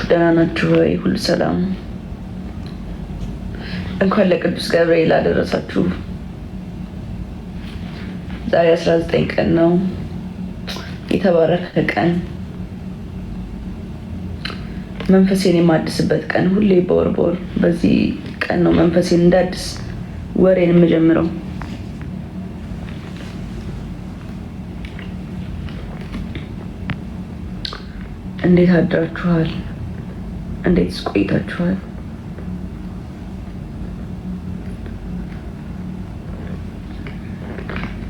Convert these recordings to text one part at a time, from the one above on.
ናችሁ? ደህና ናችሁ ወይ? ሁሉ ሰላም? እንኳን ለቅዱስ ገብርኤል አደረሳችሁ። ዛሬ 19 ቀን ነው። የተባረከ ቀን፣ መንፈሴን የማድስበት ቀን። ሁሌ በወር በዚህ ቀን ነው መንፈሴን እንዳድስ ወሬን የምጀምረው። እንዴት አድራችኋል? እንዴትስ ቆይታችኋል?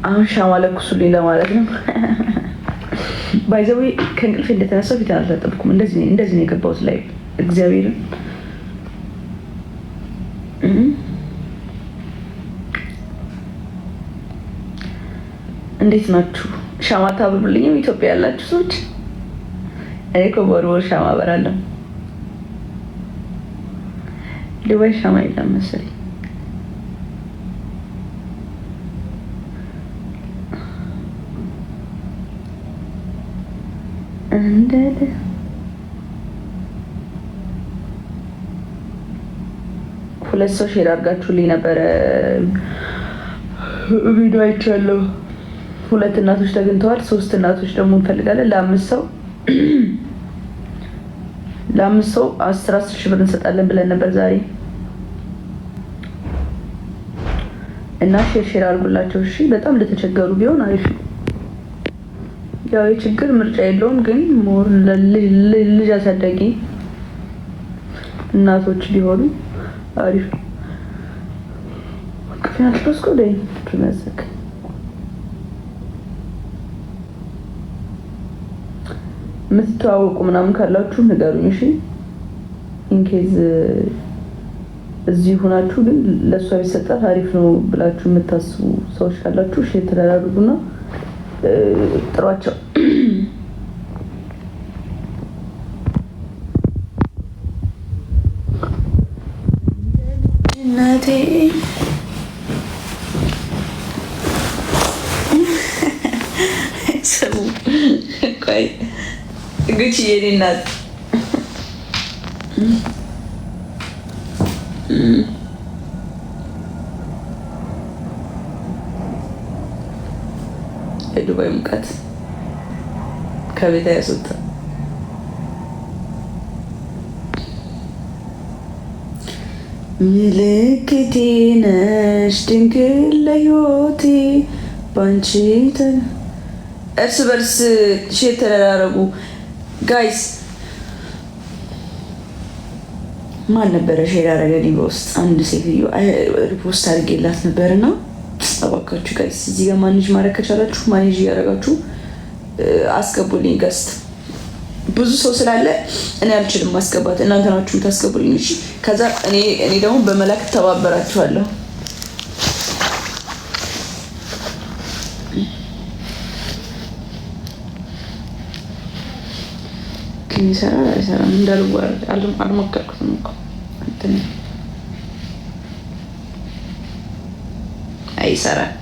አሁን ሻማ ለኩሱልኝ ለማለት ነው። ባይዘዌ ከእንቅልፌ እንደተነሳው ፊት አልታጠብኩም። እንደዚህ ነው የገባሁት ላይ እግዚአብሔርን። እንዴት ናችሁ? ሻማ ታብሩልኝም ኢትዮጵያ ያላችሁ ሰዎች። እኔ እኮ በወር ሻማ አበራለሁ። ዱባይ ሻማ የለም መሰለኝ። ሁለት ሰው ሼር አድርጋችሁልኝ ነበረ ቪዲዮ አይቻለሁ። 2 እናቶች ተገኝተዋል። 3 እናቶች ደግሞ እንፈልጋለን። ለአምስት ሰው 10 ሺህ ብር እንሰጣለን ብለን ነበር ዛሬ እና ሼር አድርጉላቸው እሺ። በጣም ለተቸገሩ ቢሆን አሪፍ ነው። ያው የችግር ምርጫ የለውም፣ ግን ሞር ልጅ አሳዳጊ እናቶች ቢሆኑ አሪፍ ነው። ከፊናል ተስኮ ላይ ተመሰከ የምትተዋወቁ ምናምን ካላችሁ ንገሩኝ እሺ። ኢንኬዝ እዚህ ሆናችሁ ግን ለእሷ ቢሰጣት አሪፍ ነው ብላችሁ የምታስቡ ሰዎች ካላችሁ እሺ ተደራሩና ጥሯቸው። እናቴ ሰው ቆይ ጉቺ የኔ እናት የዱባይ ሙቀት ከቤት ያስወጣ። ምልክቴ ነሽ ድንግል ለሕይወቴ ባንቺ እርስ በርስ ሼር ተደራረጉ ጋይስ። ማን ነበረ ሼር ያደረገልኝ በውስጥ? አንድ ሴትዮ ሪፖስት አድርጌላት ነበርና እባካችሁ ጋይስ እዚህ ጋር ማኔጅ ማድረግ ከቻላችሁ ማኔጅ እያደረጋችሁ አስገቡልኝ። ገስት ብዙ ሰው ስላለ እኔ አልችልም ማስገባት፣ እናንተ ናችሁ የምታስገቡልኝ እሺ። ከዛ እኔ ደግሞ በመላክ ተባበራችኋለሁ። ግን ይሰራል አይሰራም እንዳልዋረድ አልሞከርኩትም እኮ እንትን አይሰራም።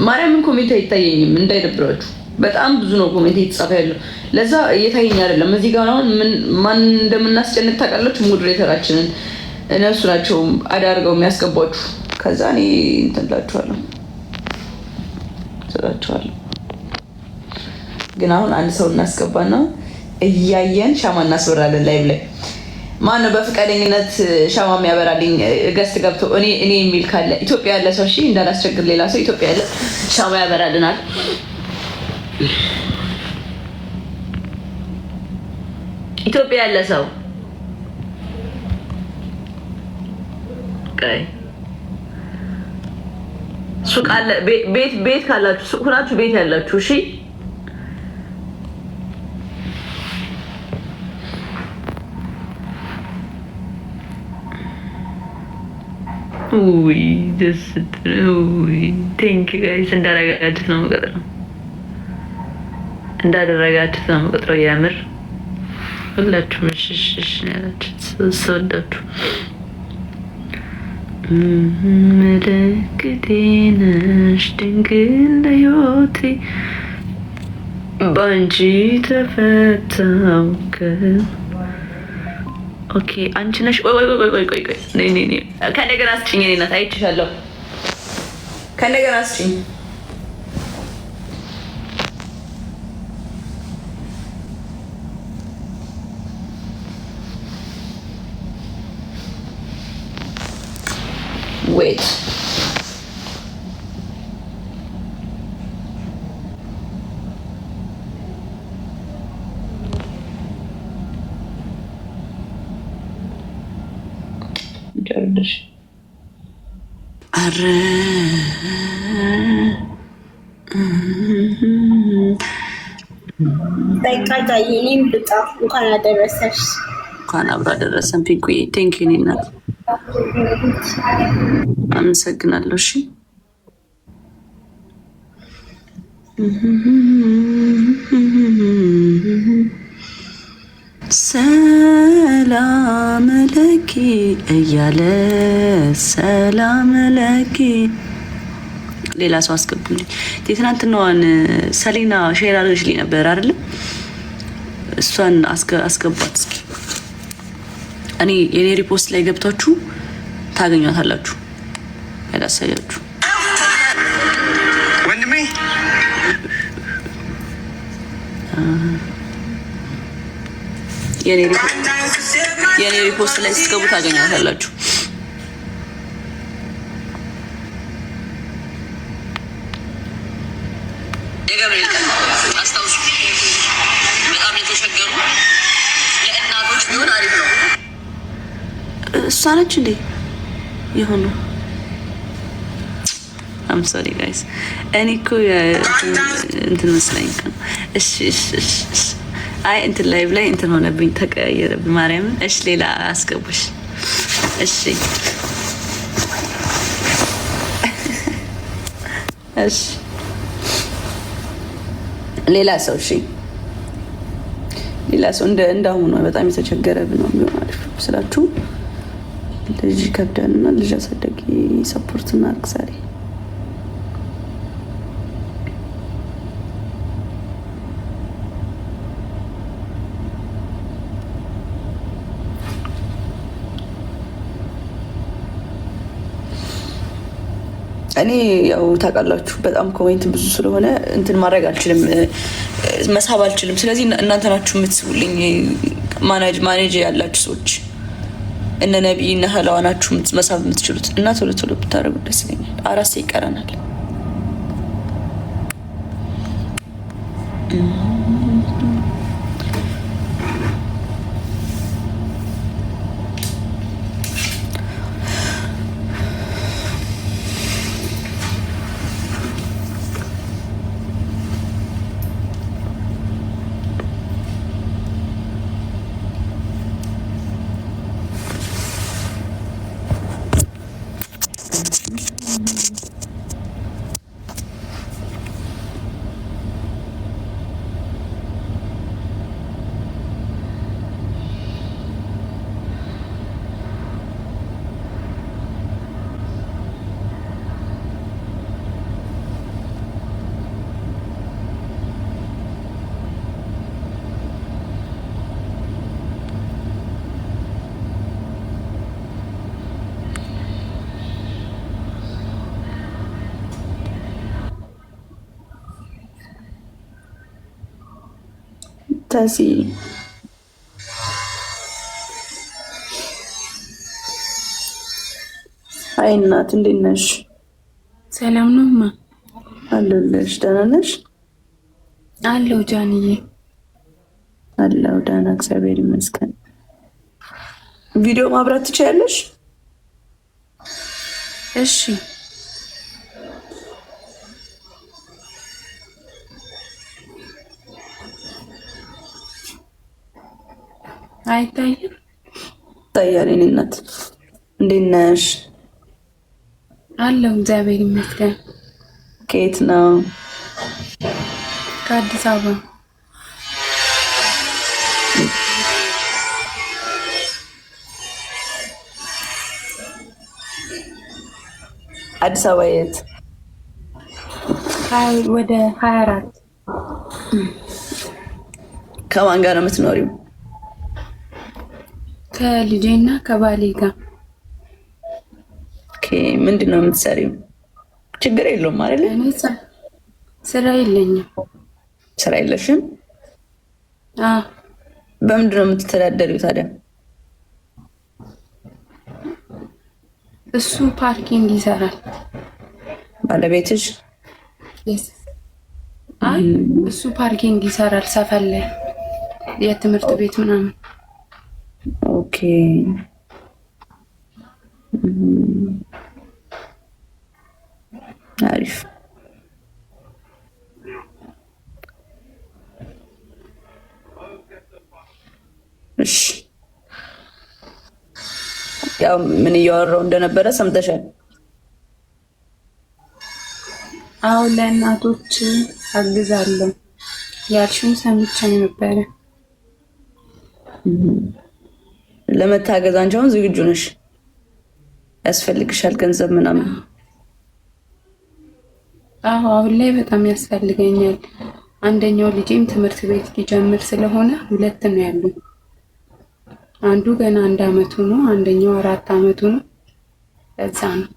ማርያምን ኮሜንት አይታየኝም እንዳይደብራችሁ። በጣም ብዙ ነው ኮሜንት እየተጻፈ ያለው፣ ለዛ እየታየኝ አይደለም። እዚህ ጋር አሁን ማን እንደምናስጨንቅ ታውቃላችሁ? ሞዴሬተራችንን እነሱ ናቸው አዳርገው የሚያስገቧችሁ። ከዛ እኔ እንትን እላችኋለሁ ስላችኋለሁ። ግን አሁን አንድ ሰው እናስገባና እያየን ሻማ እናስበራለን ላይቭ ላይ። ማን ነው በፍቃደኝነት ሻማ የሚያበራልኝ? ገስት ገብቶ እኔ የሚል ካለ ኢትዮጵያ ያለ ሰው እሺ፣ እንዳላስቸግር ሌላ ሰው ኢትዮጵያ ያለ ሻማ ያበራልናል። ኢትዮጵያ ያለ ሰው ቀይ ሱቅ አለ፣ ቤት ካላችሁ ሱቅ ሆናችሁ ቤት ያላችሁ እሺ። ውይ ደስ ውይ ቴንክ ጋይስ እንዳደረጋችሁት ነው የምቆጥረው። እንዳደረጋችሁት ነው የምቆጥረው። ያምር ሁላችሁም እሺ ያላችሁት ሰወዳችሁ ምልክቴ ነሽ ድንግል ለሕይወቴ ባንቺ ተፈታው። ኦኬ አንቺ ነሽ። ቆይ ከእንደገና አስጭኝ። እኔ ናት አይችሻለሁ። ከእንደገና አስጭኝ። ዌት ጀርድሽ አረ በቃ የኔም ብጣ እንኳን አደረሰሽ። እንኳን አብሮ አደረሰን። ፒንኩዬ ቴንኪው የኔ እናት አመሰግናለሁ። እሺ ሰላም ለኪ እያለ ሰላም ለኪ። ሌላ ሰው አስገቡልኝ። የትናንትናዋን ሰሌና ሼር አድርግልኝ ነበር አይደለም? እሷን አስገቧት እስኪ። እኔ የኔ ሪፖስት ላይ ገብታችሁ ታገኟታላችሁ። ያላሳያችሁ ወንድሜ የኔ ሪፖስት ላይ ስትገቡ ታገኟታላችሁ። የገብርኤል ቀን አስታውሱ። በጣም የተቸገሩ ለእናቶች ቢሆን አሪፍ ነው። እሷ ነች እንዴ የሆኑ አም ሶሪ ጋይስ፣ እኔ እኮ እንትን መስለኝ ነው። እሺ አይ እንትን ላይቭ ላይ እንትን ሆነብኝ፣ ተቀያየረብኝ ማርያምን። እሺ ሌላ አስገቡሽ። እሺ እሺ ሌላ ሰው እሺ ሌላ ሰው እንዳሁኑ በጣም የተቸገረብ ነው ቢሆን አሪፍ ስላችሁ ልጅ ከብደንና ልጅ አሳደጊ ሰፖርት እናድርግ ዛሬ። እኔ ያው ታውቃላችሁ በጣም ኮሜንት ብዙ ስለሆነ እንትን ማድረግ አልችልም፣ መሳብ አልችልም። ስለዚህ እናንተ ናችሁ የምትስቡልኝ፣ ማኔጅ ያላችሁ ሰዎች እነ ነቢይ እና ህላዋ ናችሁ መሳብ የምትችሉት እና ቶሎ ቶሎ ብታደርጉ ደስ ይለኛል። 4 ይቀረናል። ታሲ አይ እናት እንዴት ነሽ? ሰላም ነው ማ አለሁልሽ። ደህና ነሽ? አለሁ ጃንዬ አለሁ ደህና እግዚአብሔር ይመስገን። ቪዲዮ ማብራት ትችያለሽ? እሺ አይታይም? ታያለሽ። እኔ እናት እንዴት ነሽ? አለሁ እግዚአብሔር ይመስገን። ከየት ነው? ከአዲስ አበባ። አዲስ አበባ የት? ወደ 24 ከማን ጋር ነው የምትኖሪው? ከልጄና ከባሌ ጋር። ኦኬ ምንድን ነው የምትሰሪው? ችግር የለውም አይደል? እኔ ስራ የለኝም። ስራ የለሽም? አዎ። በምንድን ነው የምትተዳደሪው ታዲያ? እሱ ፓርኪንግ ይሰራል። ባለቤትሽ? አይ እሱ ፓርኪንግ ይሰራል ሰፈር ላይ የትምህርት ቤት ምናምን። ኦኬ አሪፍ። እሺ ያው ምን እያወራው እንደነበረ ሰምተሻል? አዎ ለእናቶች አግዛለሁ ያልሽውን ሰምቼ ነበረ። ለመታገዝ አንቺ አሁን ዝግጁ ነሽ? ያስፈልግሻል ገንዘብ ምናምን? አዎ አሁን ላይ በጣም ያስፈልገኛል። አንደኛው ልጄም ትምህርት ቤት ሊጀምር ስለሆነ ሁለት ነው ያሉኝ። አንዱ ገና 1 አመቱ ነው፣ አንደኛው 4 አመቱ ነው። ለዛ ነው።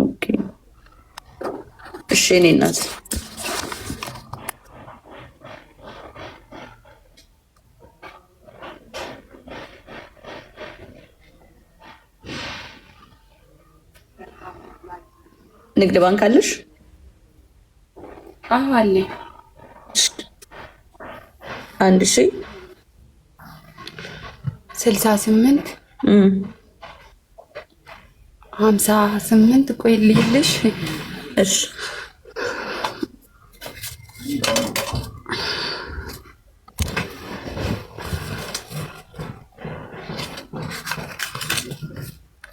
ኦኬ እሺ እኔ እናት ንግድ ባንክ አለሽ? አዎ አለኝ። 68 58 ቆይ ልይልሽ። እሺ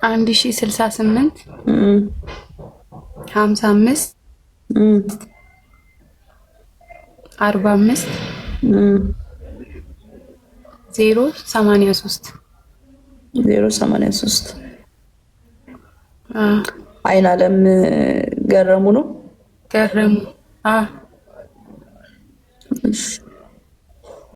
1068 55 45 083 083 አይን አለም ገረሙ ነው። ገረሙ። እሺ